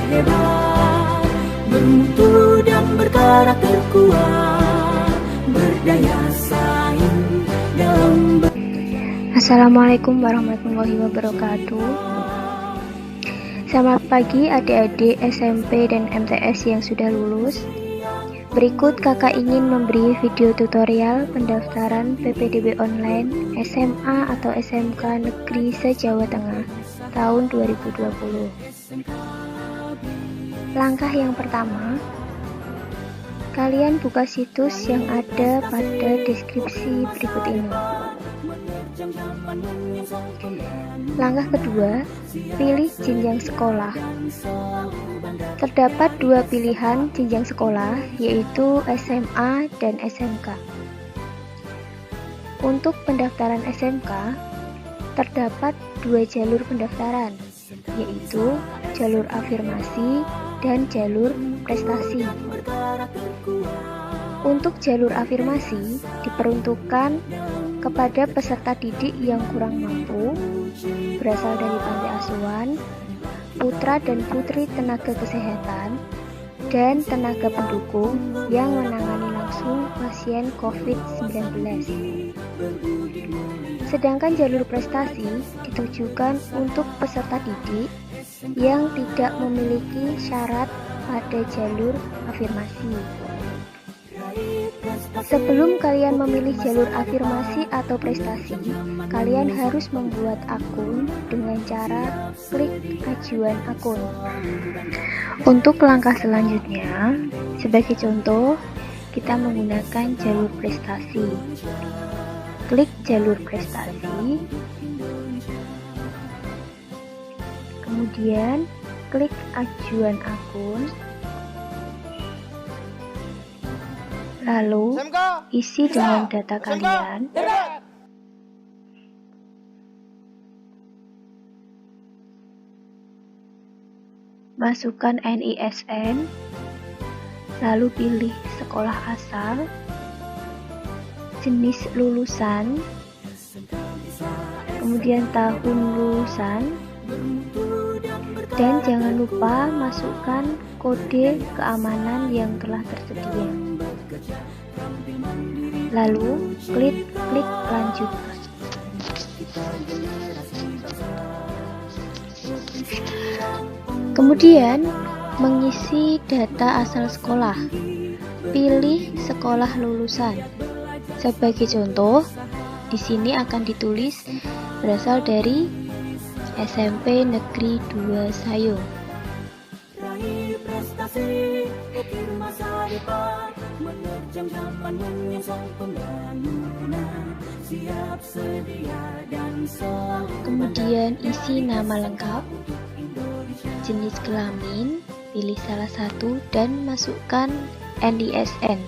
hebat, bermutu dan berkarakter kuat, berdaya saing dalam Assalamualaikum warahmatullahi wabarakatuh. Selamat pagi adik-adik SMP dan MTS yang sudah lulus. Berikut kakak ingin memberi video tutorial pendaftaran PPDB online SMA atau SMK Negeri se-Jawa Tengah tahun 2020. Langkah yang pertama, kalian buka situs yang ada pada deskripsi berikut ini. Langkah kedua, pilih jenjang sekolah. Terdapat dua pilihan jenjang sekolah, yaitu SMA dan SMK. Untuk pendaftaran SMK, terdapat dua jalur pendaftaran, yaitu jalur afirmasi dan jalur prestasi. Untuk jalur afirmasi diperuntukkan kepada peserta didik yang kurang mampu, berasal dari panti asuhan, putra dan putri tenaga kesehatan, dan tenaga pendukung yang menangani langsung pasien COVID-19. Sedangkan jalur prestasi ditujukan untuk peserta didik yang tidak memiliki syarat pada jalur afirmasi. Sebelum kalian memilih jalur afirmasi atau prestasi, kalian harus membuat akun dengan cara klik ajuan akun. Untuk langkah selanjutnya, sebagai contoh, kita menggunakan jalur prestasi. Klik jalur prestasi, kemudian klik ajuan akun. Lalu, isi dengan data kalian. Masukkan NISN, lalu pilih sekolah asal, jenis lulusan, kemudian tahun lulusan, dan jangan lupa masukkan kode keamanan yang telah tersedia. Lalu klik lanjut. Kemudian mengisi data asal sekolah. Pilih sekolah lulusan. Sebagai contoh, di sini akan ditulis berasal dari SMP Negeri 2 Sayung. Kemudian isi nama lengkap, jenis kelamin, pilih salah satu dan masukkan NISN.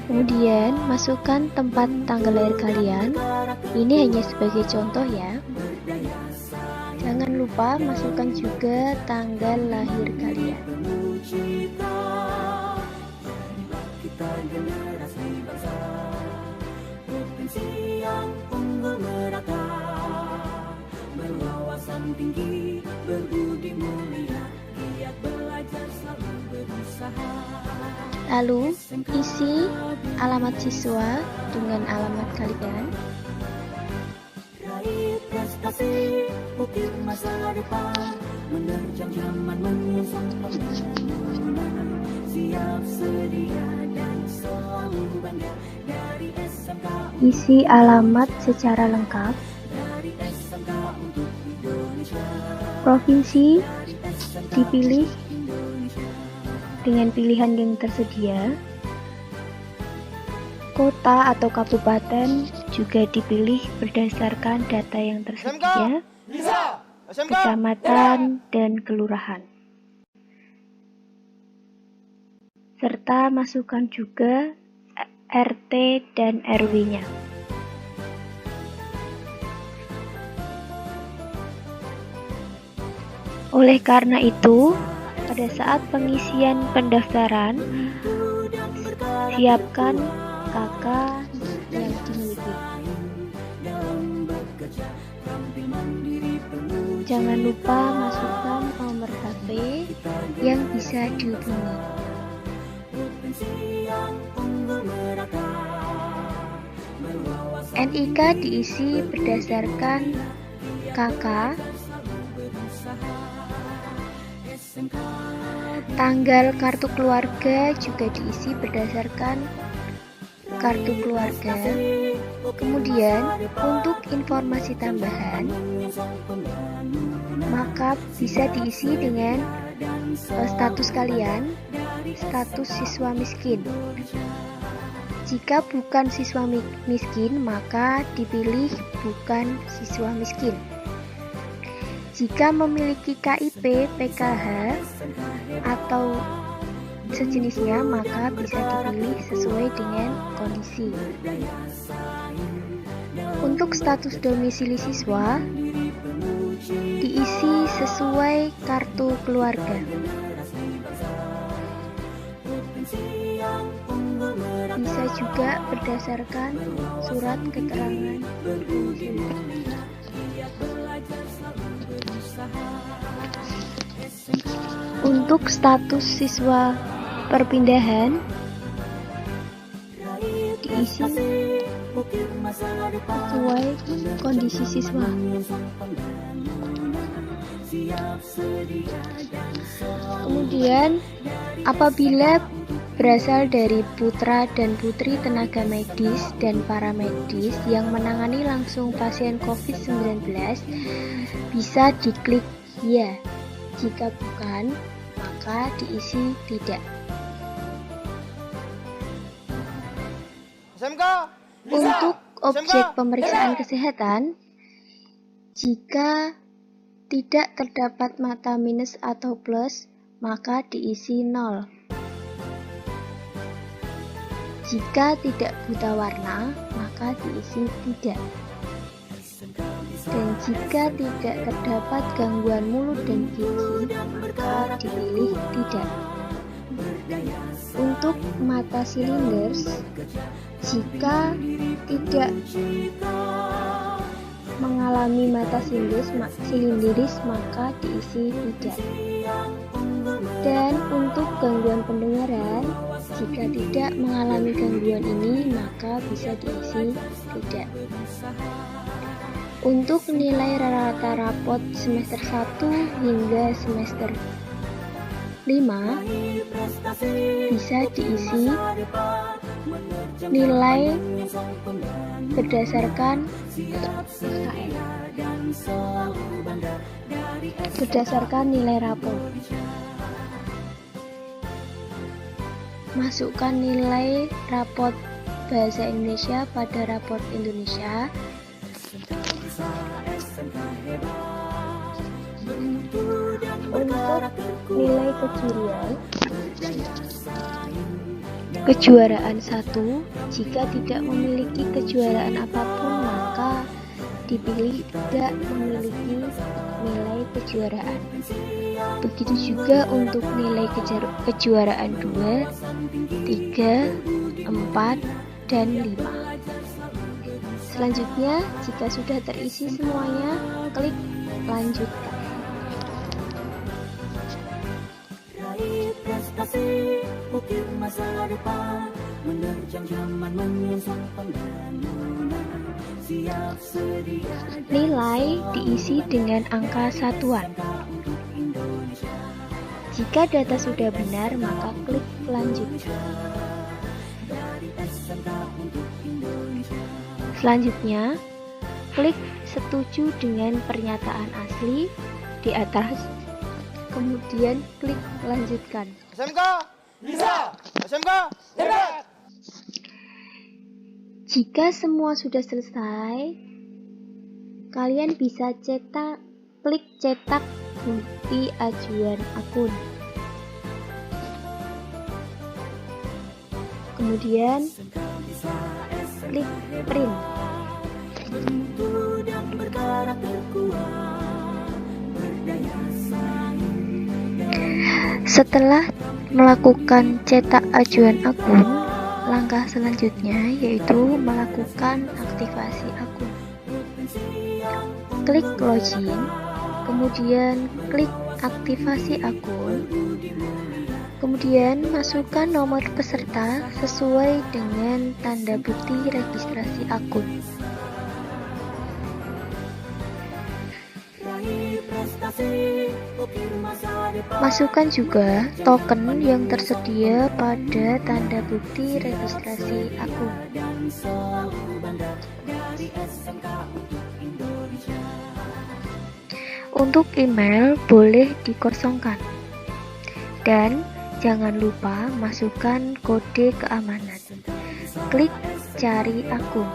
Kemudian masukkan tempat tanggal lahir kalian. Ini hanya sebagai contoh ya. Jangan lupa masukkan juga tanggal lahir kalian. Lalu isi alamat siswa dengan alamat kalian. Isi alamat secara lengkap. Provinsi dipilih dengan pilihan yang tersedia. Kota atau kabupaten juga dipilih berdasarkan data yang tersedia. Kecamatan dan kelurahan. Serta masukkan juga RT dan RW-nya. Oleh karena itu, pada saat pengisian pendaftaran, siapkan KK yang dimiliki. Jangan lupa masukkan nomor HP yang bisa dihubungi. NIK diisi berdasarkan KK, tanggal kartu keluarga juga diisi berdasarkan kartu keluarga. Kemudian untuk informasi tambahan maka bisa diisi dengan status kalian, status siswa miskin. Jika bukan siswa miskin, maka dipilih bukan siswa miskin. Jika memiliki KIP, PKH, atau sejenisnya, maka bisa dipilih sesuai dengan kondisi. Untuk status domisili siswa, diisi sesuai kartu keluarga. Bisa juga berdasarkan surat keterangan domisili. Untuk status siswa perpindahan diisi sesuai kondisi siswa. Kemudian apabila berasal dari putra dan putri tenaga medis dan paramedis yang menangani langsung pasien COVID-19, bisa diklik ya. Jika bukan, maka diisi tidak. Untuk objek pemeriksaan kesehatan, jika tidak terdapat mata minus atau plus, maka diisi 0. Jika tidak buta warna, maka diisi tidak. Dan jika tidak terdapat gangguan mulut dan gigi, maka dipilih tidak. Untuk mata silinders, jika tidak mengalami mata silindris, maka diisi tidak. Dan untuk gangguan pendengaran, jika tidak mengalami gangguan ini, maka bisa diisi tidak. Untuk nilai rata rapot semester 1 hingga semester 5, bisa diisi nilai berdasarkan nilai rapot. Masukkan nilai rapot bahasa Indonesia pada rapot Indonesia. Untuk nilai kejuaraan 1, jika tidak memiliki kejuaraan apapun, maka dipilih tidak memiliki nilai kejuaraan. Begitu juga untuk nilai kejuaraan 2, 3, 4, dan 5. Selanjutnya, jika sudah terisi semuanya, klik lanjutkan. Ukir masa depan, menerjang zaman menyongsong pembangunan, siap sedia. Nilai diisi dengan angka satuan. Jika data sudah benar, maka klik lanjutkan. Selanjutnya, klik setuju dengan pernyataan asli di atas, kemudian klik lanjutkan. SMK bisa, SMK hebat. Jika semua sudah selesai, kalian bisa klik cetak bukti ajuan akun. Kemudian klik print. Setelah melakukan cetak ajuan akun, langkah selanjutnya yaitu melakukan aktivasi akun. Klik login, kemudian klik aktivasi akun, kemudian masukkan nomor peserta sesuai dengan tanda bukti registrasi akun. Masukkan juga token yang tersedia pada tanda bukti registrasi akun. Untuk email boleh dikosongkan. Dan jangan lupa masukkan kode keamanan. Klik cari akun.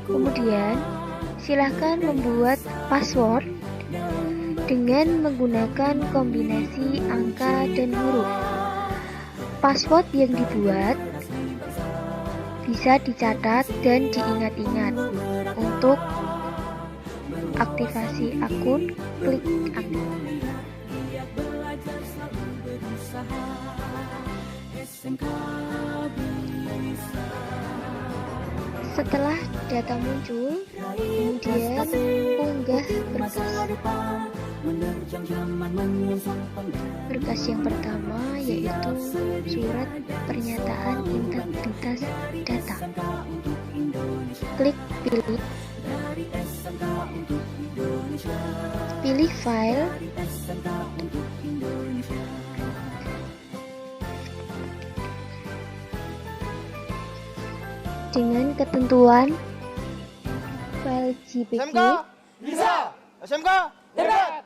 Kemudian silakan membuat password dengan menggunakan kombinasi angka dan huruf. Password yang dibuat bisa dicatat dan diingat-ingat. Untuk aktivasi akun, klik aktif. Setelah data muncul, kemudian unggah berkas. Berkas yang pertama yaitu surat pernyataan integritas data. Klik pilih file, dengan ketentuan file JPG. SMK bisa, SMK hebat.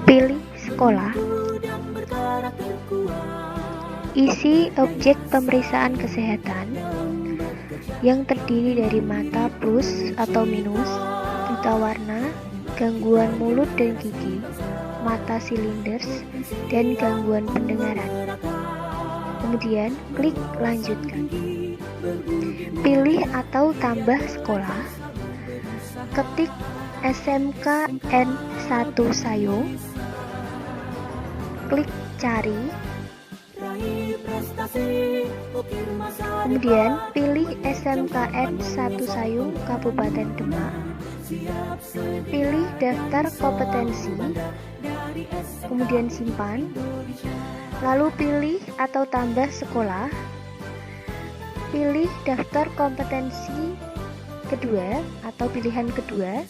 Pilih sekolah. Isi objek pemeriksaan kesehatan yang terdiri dari mata plus atau minus, buta warna, gangguan mulut dan gigi, mata silinders, dan gangguan pendengaran. Kemudian klik lanjutkan. Pilih atau tambah sekolah. Ketik SMKN1 Sayung. Klik cari. Kemudian pilih SMKN1 Sayung Kabupaten Demak. Pilih daftar kompetensi, kemudian simpan. Lalu pilih atau tambah sekolah. Pilih daftar kompetensi kedua atau pilihan kedua.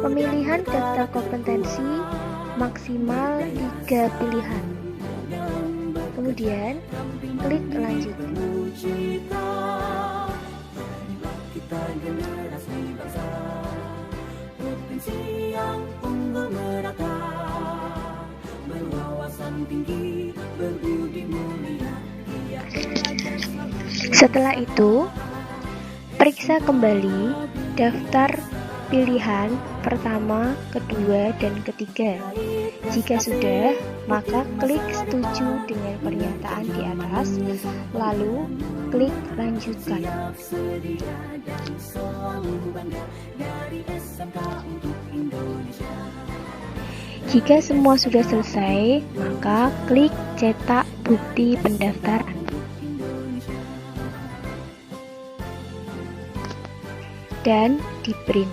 Pemilihan daftar kompetensi maksimal 3 pilihan. Kemudian klik lanjut. Setelah itu, periksa kembali daftar pilihan pertama, kedua, dan ketiga. Jika sudah, maka klik setuju dengan pernyataan di atas, lalu klik lanjutkan. Jika semua sudah selesai, maka klik cetak bukti pendaftaran. Dan di print.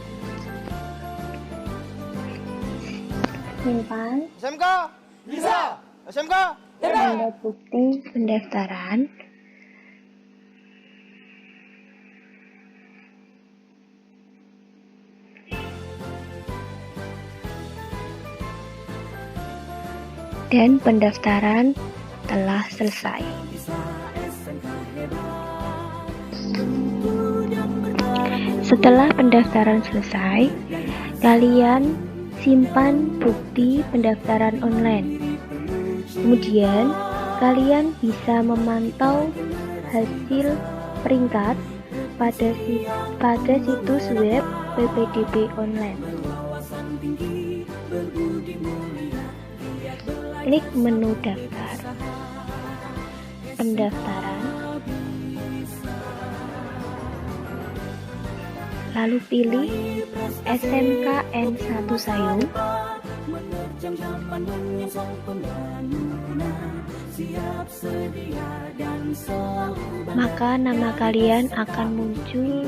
Simpan SMK bisa, SMK hebat. tanda bukti pendaftaran. Dan pendaftaran telah selesai. Setelah pendaftaran selesai, kalian simpan bukti pendaftaran online. Kemudian, kalian bisa memantau hasil peringkat pada situs web PPDB online. Klik menu daftar. pendaftaran, lalu pilih SMKN 1 Sayung. Menerjang zaman menyongsong pembangunan, siap sedia dan selalu Maka nama kalian akan muncul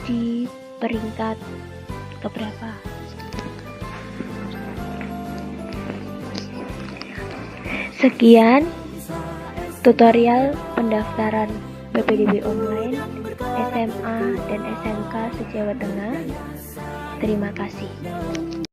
di peringkat keberapa? Sekian tutorial pendaftaran PPDB online SMA dan SMK se-Jawa Tengah. Terima kasih.